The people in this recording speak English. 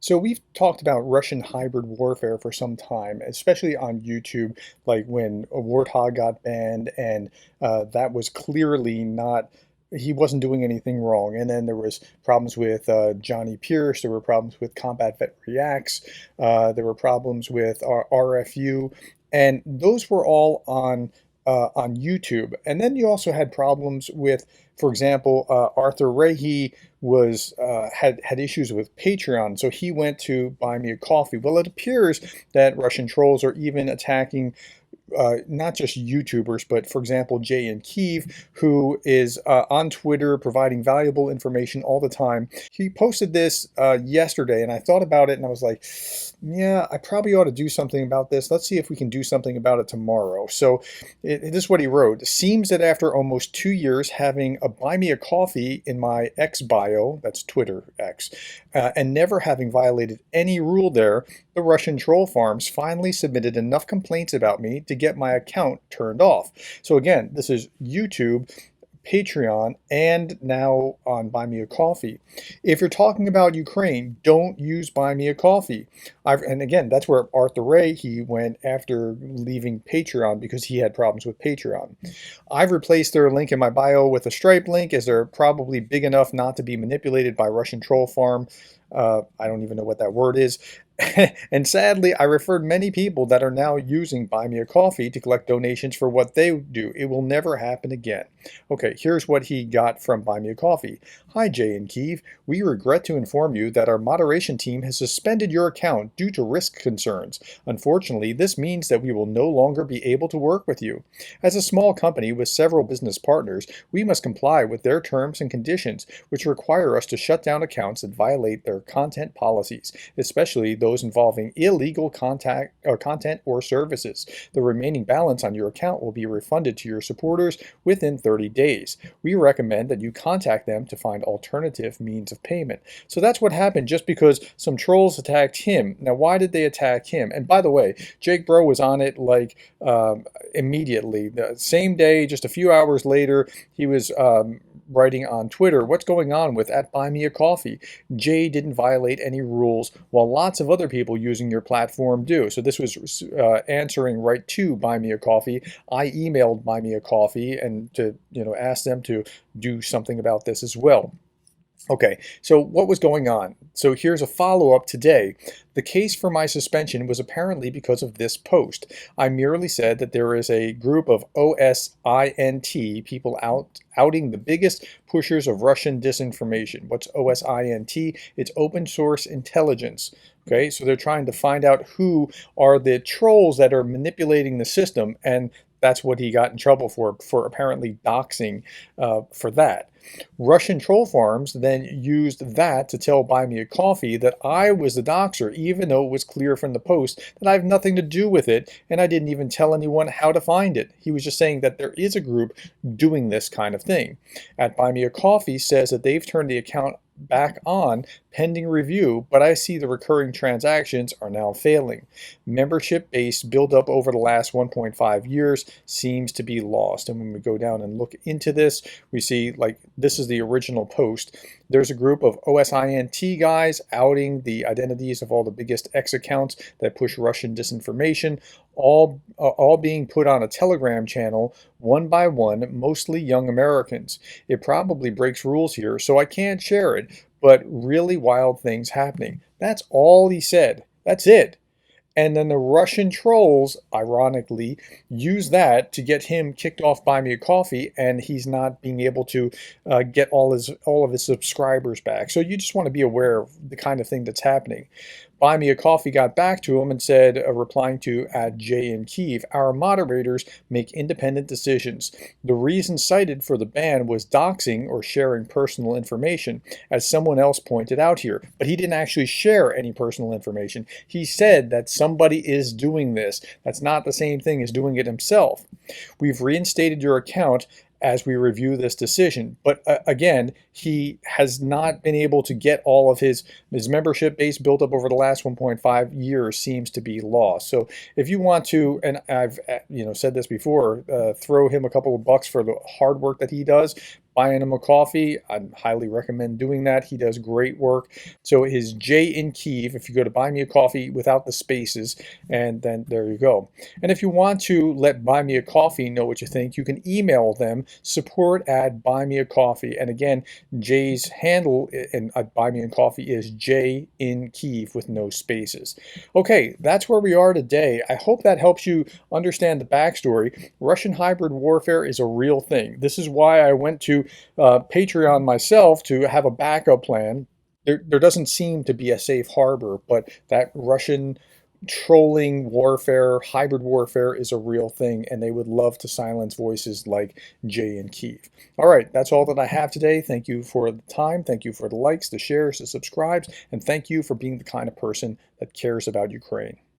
So we've talked about Russian hybrid warfare for some time, especially on YouTube, like when a Warthog got banned, and that was clearly not, he wasn't doing anything wrong. And then there was problems with Johnny Pierce, there were problems with Combat Vet Reacts, there were problems with RFU, and those were all on YouTube. And then you also had problems with, for example, Arthur Rahe was had issues with Patreon, so he went to Buy Me a Coffee. Well, it appears that Russian trolls are even attacking not just YouTubers, but for example, Jay in Kyiv, who is on Twitter providing valuable information all the time. He posted this yesterday, and I thought about it, and I was like, yeah, I probably ought to do something about this. Let's see if we can do something about it tomorrow. So this is what he wrote. It seems that after almost 2 years having a Buy Me a Coffee in my X bio, that's Twitter X, and never having violated any rule there, the Russian troll farms finally submitted enough complaints about me to get my account turned off. So again, this is YouTube, Patreon, and now on Buy Me a Coffee. If you're talking about Ukraine, don't use Buy Me a Coffee. And again, that's where Arthur Ray, he went after leaving Patreon because he had problems with Patreon. I've replaced their link in my bio with a Stripe link, as they're probably big enough not to be manipulated by Russian troll farm. I don't even know what that word is. And sadly, I referred many people that are now using Buy Me a Coffee to collect donations for what they do. It will never happen again. Okay, here's what he got from Buy Me a Coffee. Hi, Jay in Kyiv. We regret to inform you that our moderation team has suspended your account due to risk concerns. Unfortunately, this means that we will no longer be able to work with you. As a small company with several business partners, we must comply with their terms and conditions, which require us to shut down accounts that violate their content policies, especially those involving illegal content or services. The remaining balance on your account will be refunded to your supporters within 30 days. We recommend that you contact them to find alternative means of payment. So that's what happened just because some trolls attacked him. Now, why did they attack him? And by the way, Jake Bro was on it like immediately. The same day, just a few hours later, he was writing on Twitter, what's going on with @BuyMeACoffee? Jay didn't violate any rules, while lots of other people using your platform do. So this was answering right to Buy Me a Coffee. I emailed Buy Me a Coffee and to ask them to do something about this as well. Okay, so what was going on? So here's a follow-up today. The case for my suspension was apparently because of this post. I merely said that there is a group of OSINT people outing the biggest pushers of Russian disinformation. What's OSINT? It's open source intelligence. Okay, so they're trying to find out who are the trolls that are manipulating the system, and that's what he got in trouble for apparently doxing for that. Russian troll farms then used that to tell Buy Me a Coffee that I was the doxer, even though it was clear from the post that I have nothing to do with it, and I didn't even tell anyone how to find it. He was just saying that there is a group doing this kind of thing. Buy Me a Coffee says that they've turned the account back on pending review, but I see the recurring transactions are now failing. Membership base built up over the last 1.5 years seems to be lost. And when we go down and look into this, we see like this is the original post. There's a group of OSINT guys outing the identities of all the biggest X accounts that push Russian disinformation, all being put on a Telegram channel one by one, mostly young Americans. It probably breaks rules here, so I can't share it, but really wild things happening. That's all he said. That's it. And then the Russian trolls, ironically, use that to get him kicked off Buy Me a Coffee, and he's not being able to get all of his subscribers back. So you just want to be aware of the kind of thing that's happening. Buy Me a Coffee got back to him and said, replying to @Jay in Kyiv, our moderators make independent decisions. The reason cited for the ban was doxing or sharing personal information, as someone else pointed out here. But he didn't actually share any personal information. He said that somebody is doing this. That's not the same thing as doing it himself. We've reinstated your account as we review this decision. But again, he has not been able to get all of his membership base built up over the last 1.5 years seems to be lost. So if you want to, and I've said this before, throw him a couple of bucks for the hard work that he does, buying him a coffee. I'd highly recommend doing that. He does great work. So his J in Kyiv, if you go to Buy Me a Coffee without the spaces, and then there you go. And if you want to let Buy Me a Coffee know what you think, you can email them support@buymeacoffee. And again, Jay's handle at Buy Me a Coffee is J in Kyiv with no spaces. Okay, that's where we are today. I hope that helps you understand the backstory. Russian hybrid warfare is a real thing. This is why I went to Patreon myself to have a backup plan. There doesn't seem to be a safe harbor, but that Russian trolling warfare, hybrid warfare is a real thing, and they would love to silence voices like Jay and Kyiv. All right, that's all that I have today. Thank you for the time. Thank you for the likes, the shares, the subscribes, and thank you for being the kind of person that cares about Ukraine.